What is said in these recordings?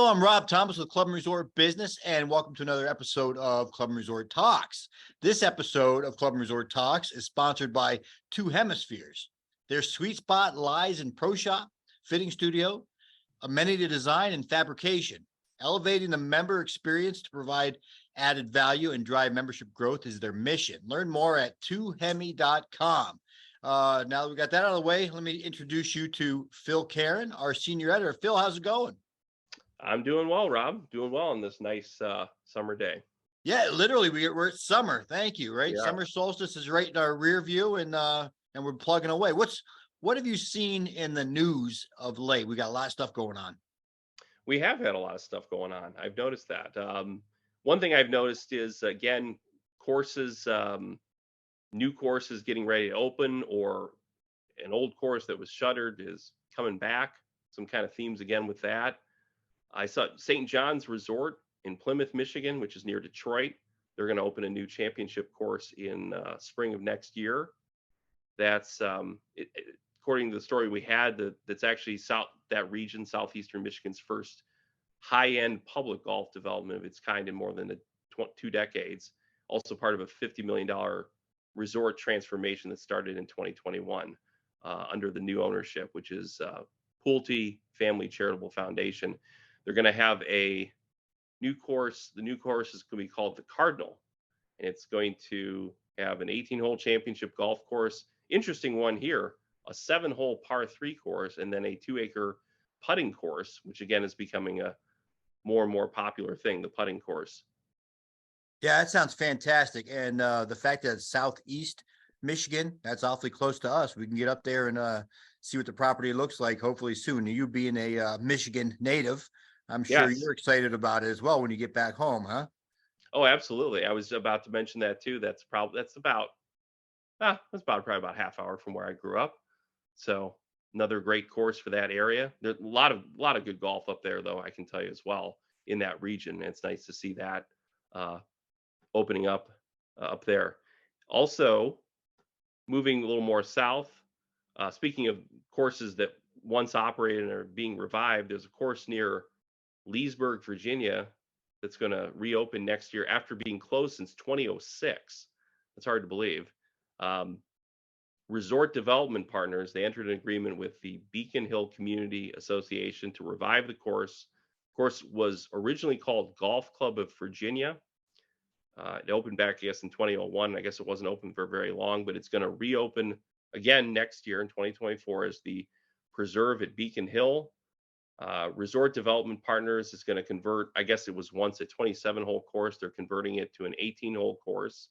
Hello, I'm Rob Thomas with Club and Resort Business, and welcome to another episode of Club and Resort Talks. This episode of Club and Resort Talks is sponsored by Two Hemispheres. Their sweet spot lies in pro shop, fitting studio, amenity design, and fabrication. Elevating the member experience to provide added value and drive membership growth is their mission. Learn more at 2hemi.com. Now that we got that out of the way, let me introduce you to Phil Keren, our senior editor. Phil, how's it going? I'm doing well, Rob. Doing well on this nice summer day. Yeah, literally, we're at summer. Thank you. Right, Yeah. summer solstice is right in our rear view, and we're plugging away. What have you seen in the news of late? We got a lot of stuff going on. We have had a lot of stuff going on. I've noticed that. One thing I've noticed is, again, courses, new courses getting ready to open, or an old course that was shuttered is coming back. Some kind of themes again with that. I saw St. John's Resort in Plymouth, Michigan, which is near Detroit. They're going to open a new championship course in spring of next year. That's according to the story we had, that's actually that region, southeastern Michigan's first high-end public golf development of its kind in more than 2 decades. Also part of a $50 million resort transformation that started in 2021 under the new ownership, which is Pulte Family Charitable Foundation. They're going to have a new course. The new course is going to be called the Cardinal, and it's going to have an 18-hole championship golf course. Interesting one here, a 7-hole par 3 course, and then a 2-acre putting course, which again is becoming a more and more popular thing, the putting course. Yeah, that sounds fantastic. And the fact that it's southeast Michigan, that's awfully close to us. We can get up there and see what the property looks like, hopefully soon. You being a Michigan native, I'm sure Yes. you're excited about it as well when you get back home, huh? Oh, absolutely. I was about to mention that too. That's about probably about half hour from where I grew up. So another great course for that area. There's a lot of good golf up there, though, I can tell you as well, in that region. And it's nice to see that opening up there. Also, moving a little more south. Speaking of courses that once operated and are being revived, there's a course near Leesburg, Virginia, that's going to reopen next year after being closed since 2006. That's hard to believe. Resort Development Partners, they entered an agreement with the Beacon Hill Community Association to revive the course. The course was originally called Golf Club of Virginia. It opened back, I guess, in 2001. I guess it wasn't open for very long, but it's going to reopen again next year in 2024 as the Preserve at Beacon Hill. Resort Development Partners is going to convert, I guess it was once a 27-hole course. They're converting it to an 18-hole course,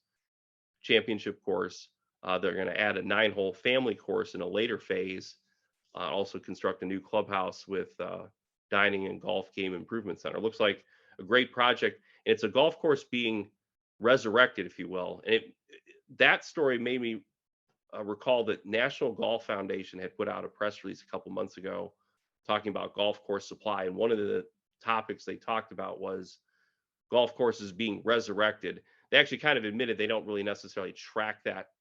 championship course. They're going to add a 9-hole family course in a later phase. Also construct a new clubhouse with dining and golf game improvement center. Looks like a great project. And it's a golf course being resurrected, if you will. And that story made me recall that National Golf Foundation had put out a press release a couple months ago talking about golf course supply. And one of the topics they talked about was golf courses being resurrected. They actually kind of admitted they don't really necessarily track that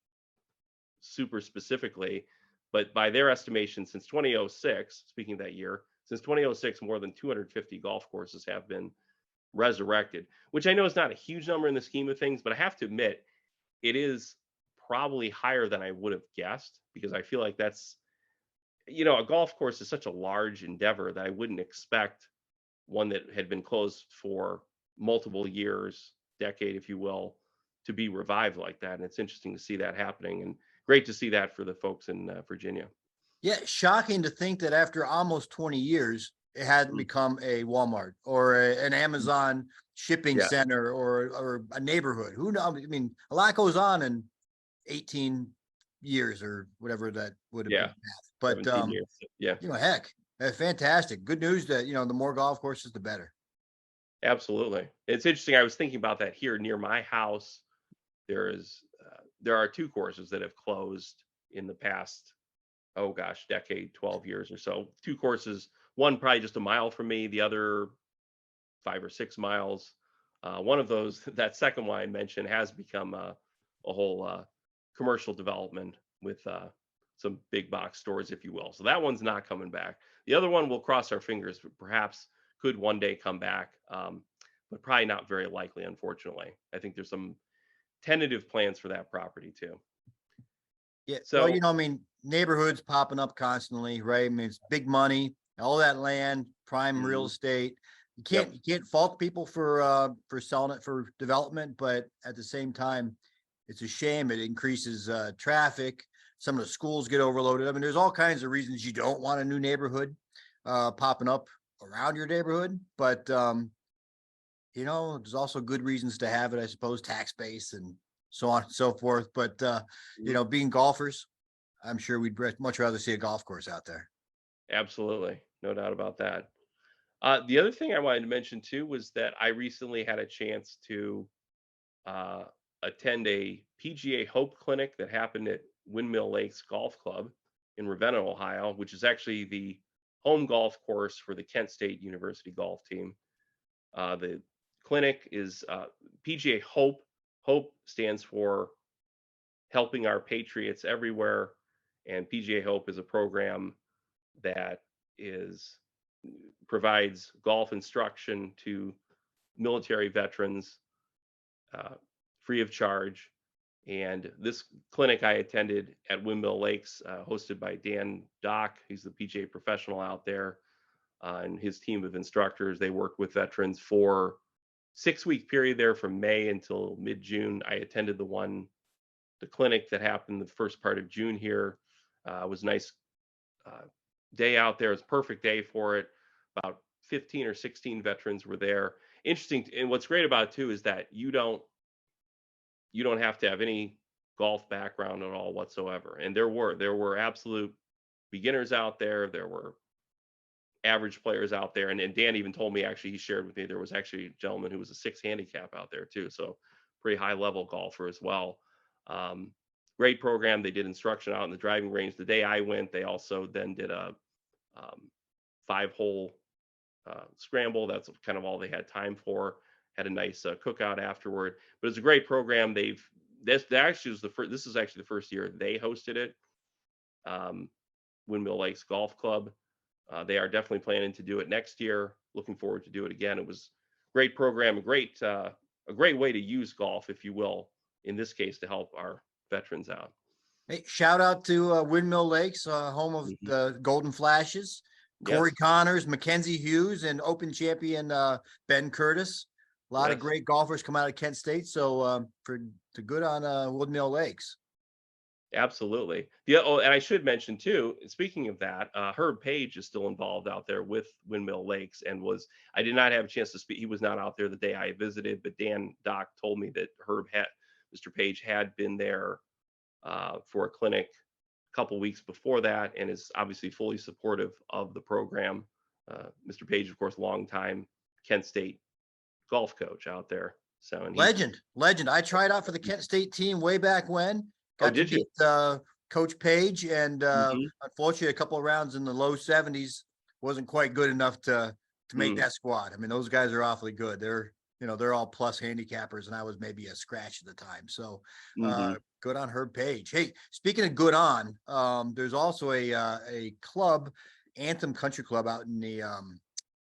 super specifically, but by their estimation, since 2006, speaking of that year, since 2006, more than 250 golf courses have been resurrected, which I know is not a huge number in the scheme of things, but I have to admit, it is probably higher than I would have guessed, because I feel like that's, a golf course is such a large endeavor that I wouldn't expect one that had been closed for multiple years, decade, if you will, to be revived like that. And it's interesting to see that happening, and great to see that for the folks in Virginia. Yeah, shocking to think that after almost 20 years, it hadn't become a Walmart or an Amazon shipping center or a neighborhood. Who knows? I mean, a lot goes on in 18 years or whatever that would have been. But years. Heck, that's fantastic. Good news that the more golf courses, the better. Absolutely. It's interesting. I was thinking about that here near my house. There are 2 courses that have closed in the past, decade, 12 years or so. 2 courses, one probably just a mile from me, the other 5 or 6 miles. One of those, that second one I mentioned, has become a whole commercial development with some big box stores, if you will. So that one's not coming back. The other one, we'll cross our fingers, but perhaps could one day come back, but probably not very likely, unfortunately. I think there's some tentative plans for that property too. Yeah, well, So, I mean, neighborhoods popping up constantly, right? I mean, it's big money, all that land, prime real mhm, estate. yep, You can't fault people for selling it for development, but at the same time, it's a shame. It increases traffic. Some of the schools get overloaded. I mean, there's all kinds of reasons you don't want a new neighborhood popping up around your neighborhood, but there's also good reasons to have it, I suppose, tax base and so on and so forth. But mhm, being golfers, I'm sure we'd much rather see a golf course out there. absolutely, no doubt about that. The other thing I wanted to mention too was that I recently had a chance to uh, attend a PGA Hope clinic that happened at Windmill Lakes Golf Club in Ravenna, Ohio, which is actually the home golf course for the Kent State University golf team. The clinic is PGA Hope. Hope stands for Helping Our Patriots Everywhere, and PGA Hope is a program that is provides golf instruction to military veterans uh, free of charge. And this clinic I attended at Windmill Lakes, hosted by Dan Dock, he's the PGA professional out there, and his team of instructors. They work with veterans for 6 week period there from May until mid June. I attended the clinic that happened the first part of June here. It was a nice uh, day out there. It was a perfect day for it. About 15 or 16 veterans were there. Interesting, and what's great about it too is that you don't have to have any golf background at all whatsoever. And there were absolute beginners out there. There were average players out there. And Dan even told me, actually, he shared with me there was actually a gentleman who was a six handicap out there too. So pretty high level golfer as well. Um, Great program. They did instruction out in the driving range. The day I went, they also then did a 5 hole scramble. That's kind of all they had time for. Had a nice cookout afterward. But it's a great program. That actually was the first. This is actually the first year they hosted it. Um, Windmill Lakes Golf Club. They are definitely planning to do it next year. Looking forward to do it again. It was a great program, a great way to use golf, if you will, in this case, to help our veterans out. Hey, shout out to Windmill Lakes, home of Mhm. the Golden Flashes, Corey Yes, Connors, Mackenzie Hughes, and Open champion Ben Curtis. A lot of yes. great golfers come out of Kent State, so for to good on Windmill Lakes. Absolutely. Yeah. Oh, and I should mention too, speaking of that, Herb Page is still involved out there with Windmill Lakes and I did not have a chance to speak. He was not out there the day I visited, but Dan Doc told me that Mr. Page had been there for a clinic a couple weeks before that and is obviously fully supportive of the program. Mr. Page, of course, longtime Kent State golf coach out there. So, and he's, Legend. I tried out for the Kent State team way back when. oh, Got to did you? meet Coach Page, and Hmm. unfortunately, a couple of rounds in the low 70s wasn't quite good enough to make Mm, that squad. I mean, those guys are awfully good. They're all plus handicappers, and I was maybe a scratch at the time. So hmm. good on Herb Page. Hey, speaking of good on, there's also a club, Anthem Country Club out in the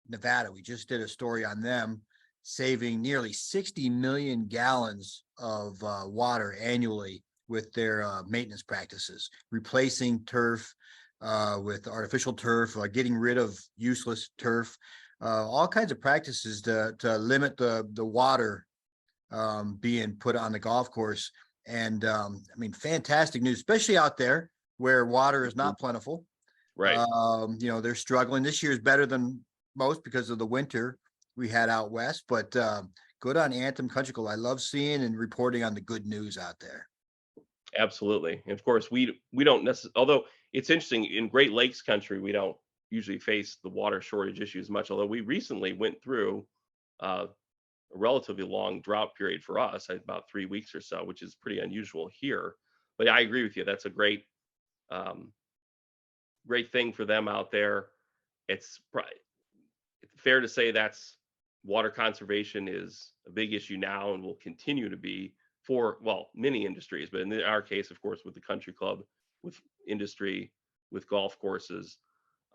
Nevada. We just did a story on them saving nearly 60 million gallons of water annually with their maintenance practices, replacing turf with artificial turf, getting rid of useless turf, all kinds of practices to limit the water being put on the golf course. And I mean, fantastic news, especially out there where water is Hmm. not plentiful. Right. They're struggling. This year is better than most because of the winter we had out west, but good on Anthem Country Club. I love seeing and reporting on the good news out there. Absolutely. And of course, we don't necessarily, although it's interesting in Great Lakes country, we don't usually face the water shortage issue as much. Although we recently went through a relatively long drought period for us, about 3 weeks or so, which is pretty unusual here. But I agree with you. That's a um, great thing for them out there. It's fair to say that's water conservation is a big issue now and will continue to be for, well, many industries, but in our case, of course, with the country club, with industry, with golf courses,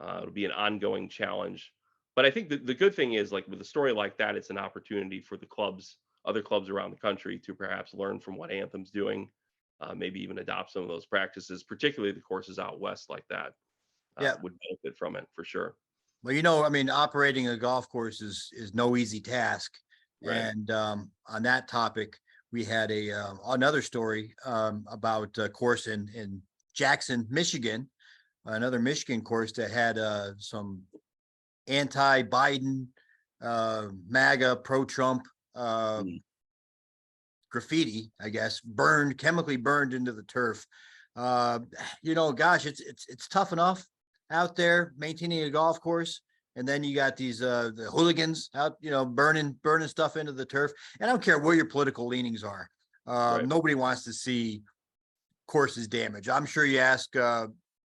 it'll be an ongoing challenge But I think the good thing is, like with a story like that, it's an opportunity for the clubs, other clubs around the country, to perhaps learn from what Anthem's doing, maybe even adopt some of those practices, particularly the courses out west like that Yeah. would benefit from it for sure. Well, I mean, operating a golf course is no easy task. Right. And on that topic, we had another story about a course in Jackson, Michigan, another Michigan course that had some anti-Biden, MAGA, pro-Trump Mm. graffiti, I guess, chemically burned into the turf. Uh, gosh, it's tough enough out there maintaining a golf course. And then you got these the hooligans out, burning stuff into the turf. And I don't care where your political leanings are. Right. Nobody wants to see courses damaged. I'm sure you ask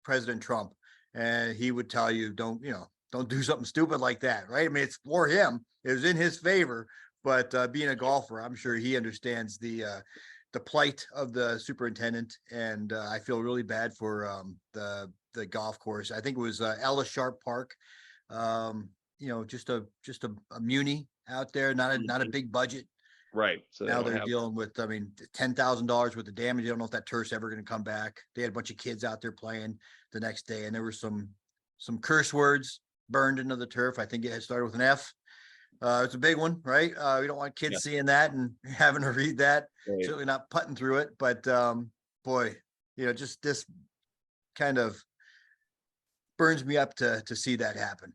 President Trump, and he would tell you, don't do something stupid like that, right? I mean, it's for him. It was in his favor, but being a golfer, I'm sure he understands the plight of the superintendent, and I feel really bad for the golf course. I think it was Ellis Sharp Park. Just a muni out there, not a Mhm. big budget. Right. So they Now don't they're have. dealing with, I mean, $10,000 worth of damage. I don't know if that turf's ever going to come back. They had a bunch of kids out there playing the next day, and there were some curse words burned into the turf. I think it had started with an F. It's a big one, right? We don't want Yeah. kids seeing that and having to read that. Right. Certainly not putting through it, but boy, just this kind of burns me up to see that happen.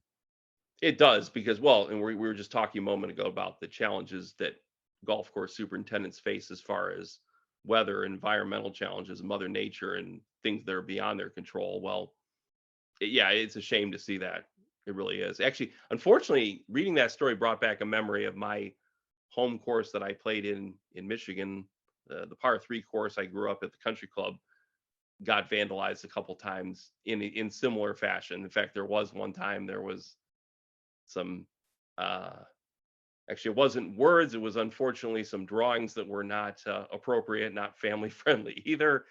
It does because, well, and we were just talking a moment ago about the challenges that golf course superintendents face as far as weather, environmental challenges, Mother Nature, and things that are beyond their control. Well, yeah, it's a shame to see that. It really is. Actually, unfortunately, reading that story brought back a memory of my home course that I played in Michigan. The par three course I grew up at the country club got vandalized a couple times in similar fashion. In fact, there was one time there was some uh actually it wasn't words, it was unfortunately some drawings that were not appropriate, not family friendly either,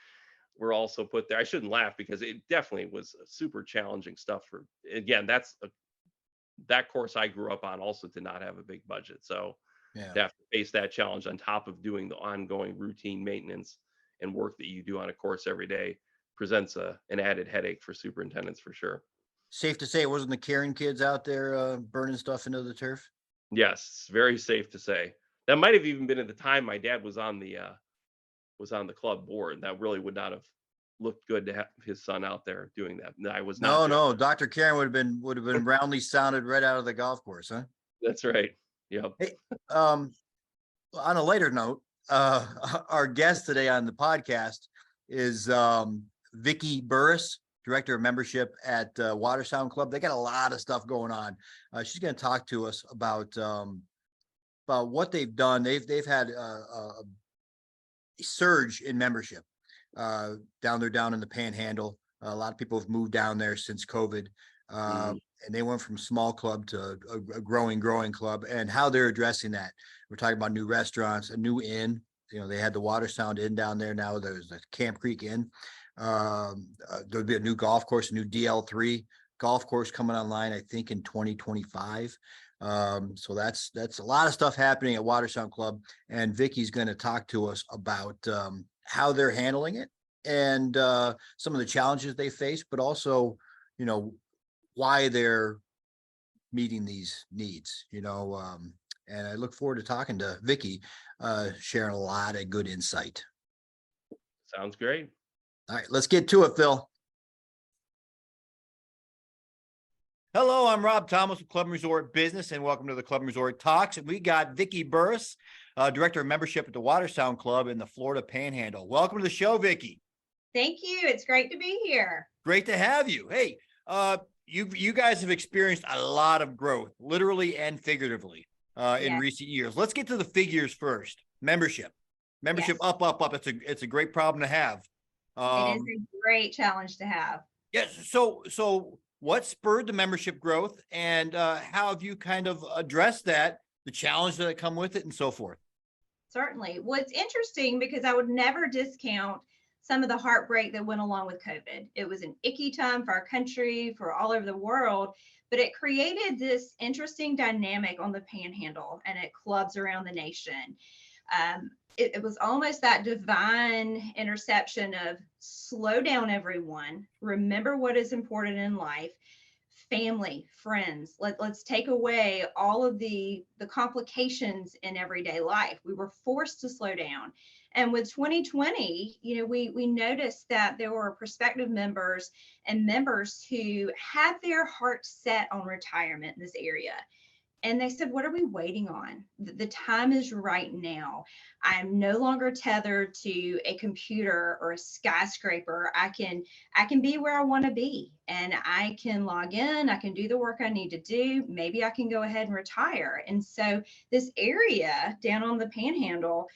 were also put there. I shouldn't laugh because it definitely was super challenging stuff. For again, that course I grew up on also did not have a big budget, so Yeah. to have to face that challenge on top of doing the ongoing routine maintenance and work that you do on a course every day presents an added headache for superintendents for sure. Safe to say it wasn't the Keren kids out there burning stuff into the turf. Yes, very safe to say. That might have even been at the time my dad was on the club board. That really would not have looked good to have his son out there doing that. No, I was not No, doing no, that. Dr. Karen would have been roundly sounded right out of the golf course, huh? That's right. Yep. Hey, um, on a lighter note, our guest today on the podcast is Vicky Burris, director of membership at Watersound Club. They got a lot of stuff going on. She's going to talk to us about what they've done. They've had a surge in membership down in the Panhandle. A lot of people have moved down there since COVID. Mhm. And they went from small club to a growing club, and how they're addressing that. We're talking about new restaurants, a new inn. They had the Watersound Inn down there. Now there's the Camp Creek Inn. There'll be a new golf course, a new DL3 golf course coming online, I think in 2025. So that's a lot of stuff happening at Watersound Club, and Vicky's going to talk to us about how they're handling it and some of the challenges they face, but also, why they're meeting these needs, and I look forward to talking to Vicky, sharing a lot of good insight. Sounds great. All right, let's get to it, Phil. Hello, I'm Rob Thomas with Club and Resort Business, and welcome to the Club and Resort Talks. And we got Vicky Burris, Director of Membership at the Watersound Club in the Florida Panhandle. Welcome to the show, Vicky. Thank you. It's great to be here. Great to have you. Hey, you guys have experienced a lot of growth, literally and figuratively, in Yes. recent years. Let's get to the figures first. Membership Yes. up. It's a great problem to have. It is a great challenge to have. Yes. So what spurred the membership growth, and how have you kind of addressed that, the challenge that come with it, and so forth? Certainly. What's interesting, because I would never discount some of the heartbreak that went along with COVID. It was an icky time for our country, for all over the world, but it created this interesting dynamic on the Panhandle and at clubs around the nation. It was almost that divine interception of slow down, everyone. Remember what is important in life. Family, friends. Let's take away all of the complications in everyday life. We were forced to slow down. And with 2020, we noticed that there were prospective members and members who had their hearts set on retirement in this area. And they said, what are we waiting on? The time is right now. I'm no longer tethered to a computer or a skyscraper. I can be where I want to be, and I can log in. I can do the work I need to do. Maybe I can go ahead and retire. And so this area down on the Panhandle,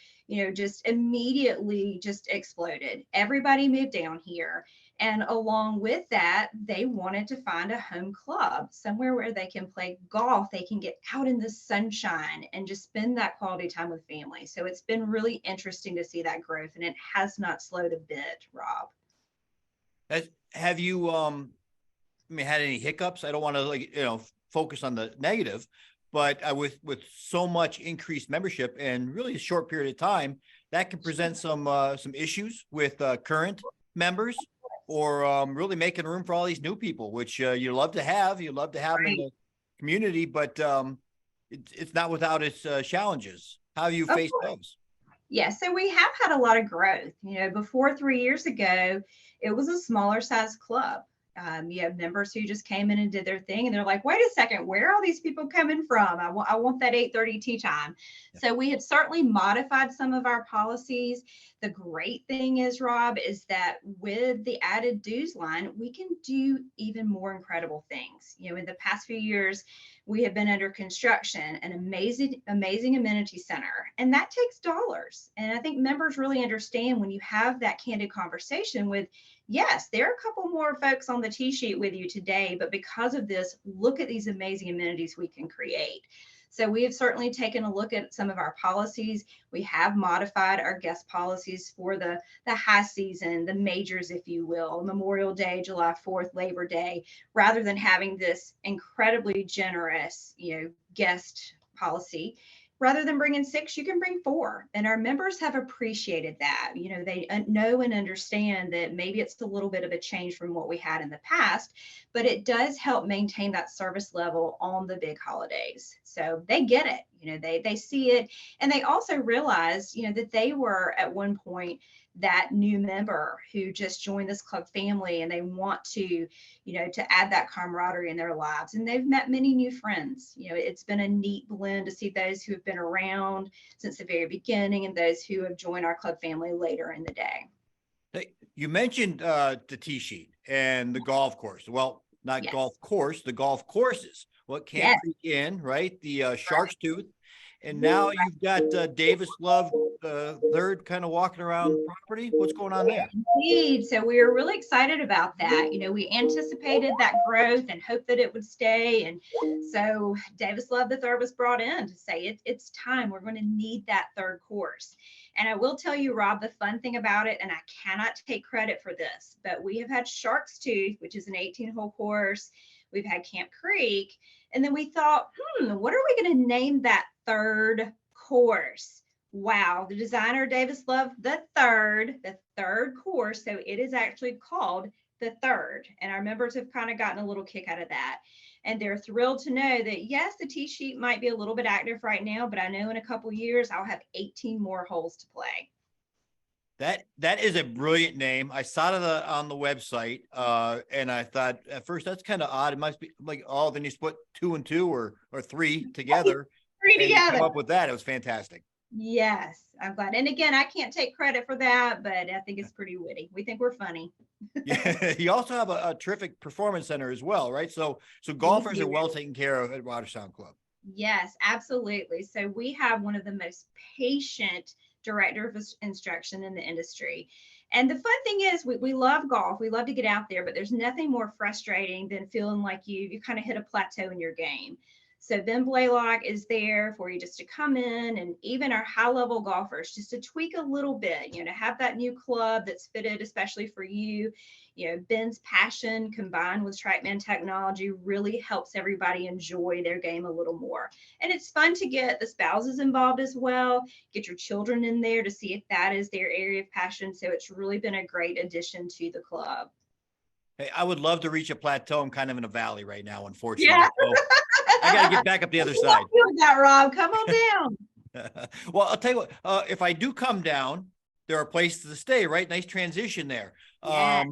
just immediately just exploded. Everybody moved down here. And along with that, they wanted to find a home club, somewhere where they can play golf, they can get out in the sunshine and just spend that quality time with family. So it's been really interesting to see that growth, and it has not slowed a bit, Rob. Have you had any hiccups? I don't want to focus on the negative, but with so much increased membership and really a short period of time, that can present some issues with current members, or really making room for all these new people, which you love to have. You love to have them in the community, but it's not without its challenges. How do you face those? Yeah, so we have had a lot of growth. Before 3 years ago, it was a smaller size club. You have members who just came in and did their thing, and they're like, wait a second, where are all these people coming from? I want that 8:30 tea time. Yeah. So we have certainly modified some of our policies. The great thing is, Rob, is that with the added dues line, we can do even more incredible things. In the past few years, we have been under construction, an amazing amenity center, and that takes dollars. And I think members really understand when you have that candid conversation with, yes, there are a couple more folks on the tee sheet with you today, but because of this, look at these amazing amenities we can create. So we have certainly taken a look at some of our policies. We have modified our guest policies for the high season, the majors, if you will, Memorial Day, July 4th, Labor Day, rather than having this incredibly generous, guest policy. Rather than bringing 6, you can bring 4. And our members have appreciated that. They know and understand that maybe it's a little bit of a change from what we had in the past, but it does help maintain that service level on the big holidays. So they get it, they see it. And they also realize, that they were at one point that new member who just joined this club family, and they want to, to add that camaraderie in their lives. And they've met many new friends. It's been a neat blend to see those who have been around since the very beginning and those who have joined our club family later in the day. You mentioned the tee sheet and the golf course. Well, not Yes. golf course, the golf courses. Well, Camp Creek Inn, right? The Shark's Tooth. And now you've got Davis Love third kind of walking around the property. What's going on there? Indeed. So we were really excited about that. We anticipated that growth and hoped that it would stay. And so Davis Love III was brought in to say it's time. We're going to need that third course. And I will tell you, Rob, the fun thing about it, and I cannot take credit for this, but we have had Shark's Tooth, which is an 18-hole course. We've had Camp Creek. And then we thought, what are we going to name that third course? Wow, the designer Davis Love the third course. So it is actually called the Third. And our members have kind of gotten a little kick out of that. And they're thrilled to know that, yes, the tee sheet might be a little bit active right now, but I know in a couple years, I'll have 18 more holes to play. That is a brilliant name. I saw it on the website, and I thought at first that's kind of odd. It must be like, oh, then you split 2 and 2 or 3 together. Three together. You come up with that. It was fantastic. Yes, I'm glad. And again, I can't take credit for that, but I think it's pretty witty. We think we're funny. Yeah, you also have a terrific performance center as well, right? So golfers are well taken care of at Watersound Club. Yes, absolutely. So we have one of the most patient director of instruction in the industry. And the fun thing is we love golf. We love to get out there, but there's nothing more frustrating than feeling like you kind of hit a plateau in your game. So Ben Blaylock is there for you just to come in, and even our high level golfers just to tweak a little bit, to have that new club that's fitted especially for you. Ben's passion combined with TrackMan technology really helps everybody enjoy their game a little more. And it's fun to get the spouses involved as well, get your children in there to see if that is their area of passion. So it's really been a great addition to the club. Hey, I would love to reach a plateau. I'm kind of in a valley right now, unfortunately. Yeah. So I got to get back up the other side. Doing that, Rob. Come on down. Well, I'll tell you what, if I do come down, there are places to stay, right? Nice transition there. Yeah.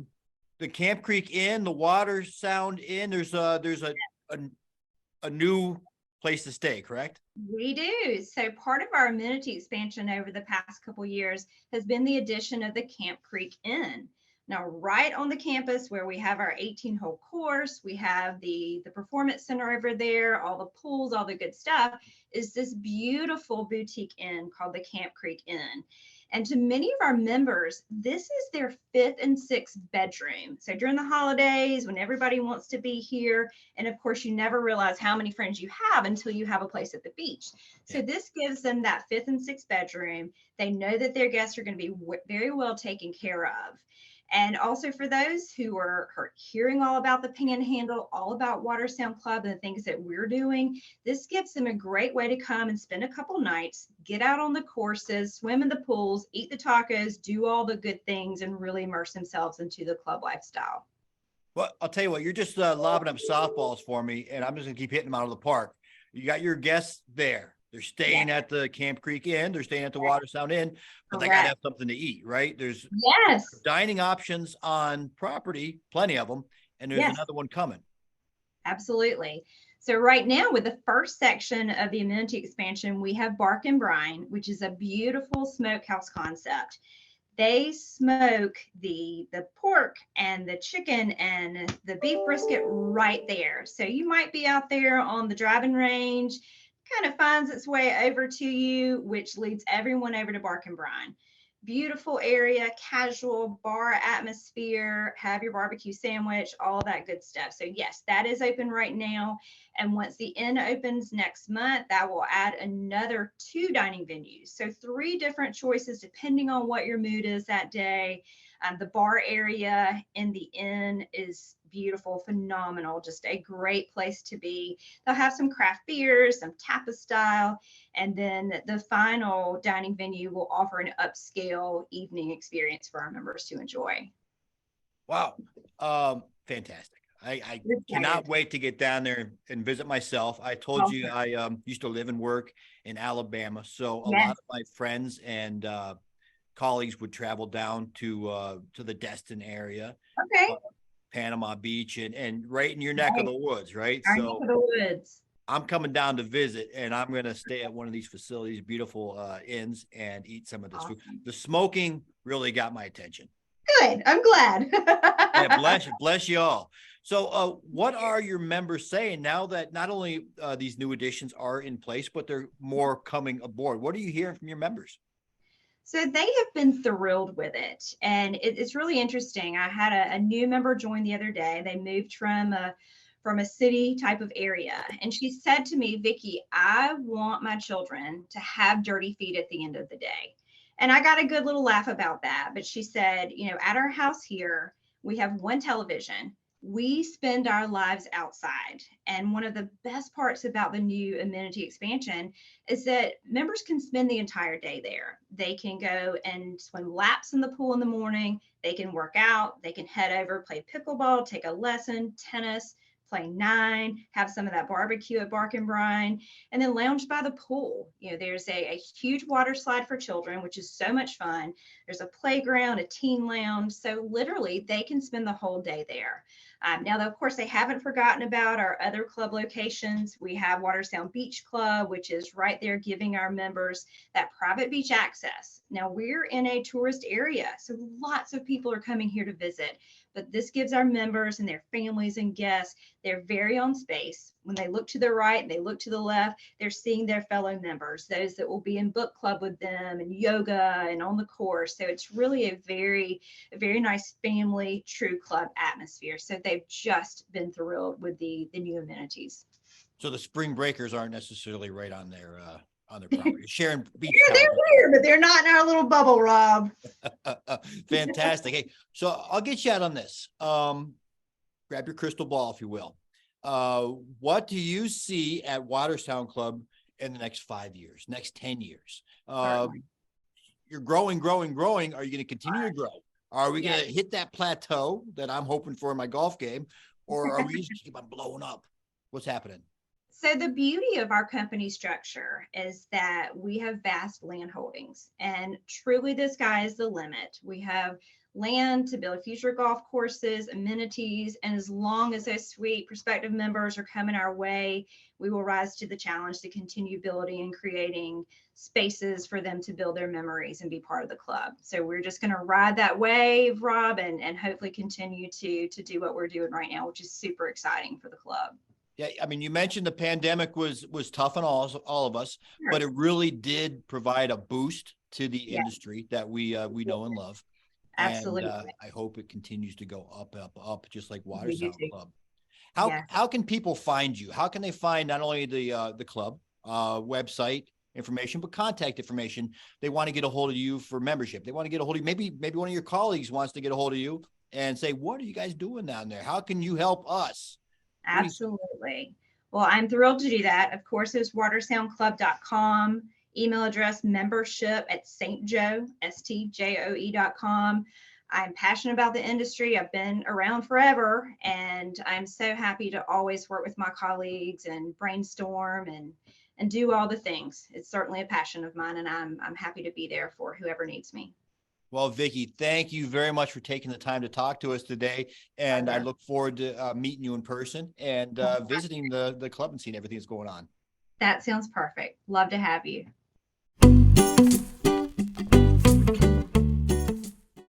The Camp Creek Inn, the Watersound Inn, there's a new place to stay, correct? We do. So part of our amenity expansion over the past couple years has been the addition of the Camp Creek Inn. Now, right on the campus where we have our 18-hole course, we have the performance center over there, all the pools, all the good stuff, is this beautiful boutique inn called the Camp Creek Inn. And to many of our members, this is their 5th and 6th bedroom. So during the holidays, when everybody wants to be here, and of course, you never realize how many friends you have until you have a place at the beach. So this gives them that 5th and 6th bedroom. They know that their guests are going to be very well taken care of. And also for those who are hearing all about the Panhandle, all about Watersound Club and the things that we're doing, this gives them a great way to come and spend a couple nights, get out on the courses, swim in the pools, eat the tacos, do all the good things, and really immerse themselves into the club lifestyle. Well, I'll tell you what, you're just lobbing up softballs for me, and I'm just going to keep hitting them out of the park. You got your guests there. They're staying at the Camp Creek Inn. They're staying at the Watersound Inn, but they got to have something to eat, right? There's dining options on property, plenty of them, and there's another one coming. Absolutely. So right now with the first section of the amenity expansion, we have Bark and Brine, which is a beautiful smokehouse concept. They smoke the pork and the chicken and the beef brisket right there. So you might be out there on the driving range, kind of finds its way over to you, which leads everyone over to Bark and Brine. Beautiful area, casual bar atmosphere, have your barbecue sandwich, all that good stuff. So yes, that is open right now. And once the inn opens next month, that will add another 2 dining venues. So 3 different choices depending on what your mood is that day. The bar area in the inn is beautiful, phenomenal, just a great place to be. They'll have some craft beers, some tapas style, and then the final dining venue will offer an upscale evening experience for our members to enjoy. Wow. Fantastic. I cannot wait to get down there and visit myself. I told you I used to live and work in Alabama, so a lot of my friends and colleagues would travel down to the Destin area, Panama Beach, and right in your neck of the woods, right? So neck of the woods. I'm coming down to visit, and I'm going to stay at one of these facilities, beautiful inns, and eat some of this food. The smoking really got my attention. Good. I'm glad. Yeah, bless you all. So what are your members saying now that not only these new additions are in place, but they're more coming aboard? What are you hearing from your members? So they have been thrilled with it. And it's really interesting. I had a new member join the other day. They moved from a city type of area. And she said to me, Vicki, I want my children to have dirty feet at the end of the day. And I got a good little laugh about that. But she said, at our house here, we have one television. We spend our lives outside. And one of the best parts about the new amenity expansion is that members can spend the entire day there. They can go and swim laps in the pool in the morning. They can work out. They can head over, play pickleball, take a lesson, tennis, play 9, have some of that barbecue at Bark and Brine, and then lounge by the pool. There's a huge water slide for children, which is so much fun. There's a playground, a teen lounge. So literally they can spend the whole day there. Now, of course, they haven't forgotten about our other club locations. We have Watersound Beach Club, which is right there giving our members that private beach access. Now, we're in a tourist area, so lots of people are coming here to visit. but this gives our members and their families and guests their very own space. When they look to the right and they look to the left, they're seeing their fellow members, those that will be in book club with them and yoga and on the course. So it's really a very nice family, true club atmosphere. So they've just been thrilled with the new amenities. So the spring breakers aren't necessarily right on their property. Sharing beach. Yeah, they're here, but they're not in our little bubble, Rob. Fantastic. Hey, so I'll get you out on this. Grab your crystal ball, if you will. What do you see at Watersound Club in the next 5 years, next 10 years? You're growing. Are you going to continue to grow? Are we going to hit that plateau that I'm hoping for in my golf game? Or are we just keep on blowing up? What's happening? So the beauty of our company structure is that we have vast land holdings, and truly the sky is the limit. We have land to build future golf courses, amenities, and as long as those sweet prospective members are coming our way, we will rise to the challenge to continue building and creating spaces for them to build their memories and be part of the club. So we're just going to ride that wave, Rob, and hopefully continue to do what we're doing right now, which is super exciting for the club. Yeah, I mean, you mentioned the pandemic was tough on all of us, but it really did provide a boost to the industry that we know and love. Absolutely. And I hope it continues to go up, just like Watersound Club. Yes. How can people find you? How can they find not only the club website information, but contact information? They want to get a hold of you for membership. They want to get a hold of you. Maybe one of your colleagues wants to get a hold of you and say, what are you guys doing down there? How can you help us? Absolutely. Well, I'm thrilled to do that. Of course, it's watersoundclub.com, email address membership@stjoe.com. I'm passionate about the industry. I've been around forever, and I'm so happy to always work with my colleagues and brainstorm and do all the things. It's certainly a passion of mine, and I'm happy to be there for whoever needs me. Well, Vicki, thank you very much for taking the time to talk to us today. And I look forward to meeting you in person and visiting the club and seeing everything that's going on. That sounds perfect. Love to have you.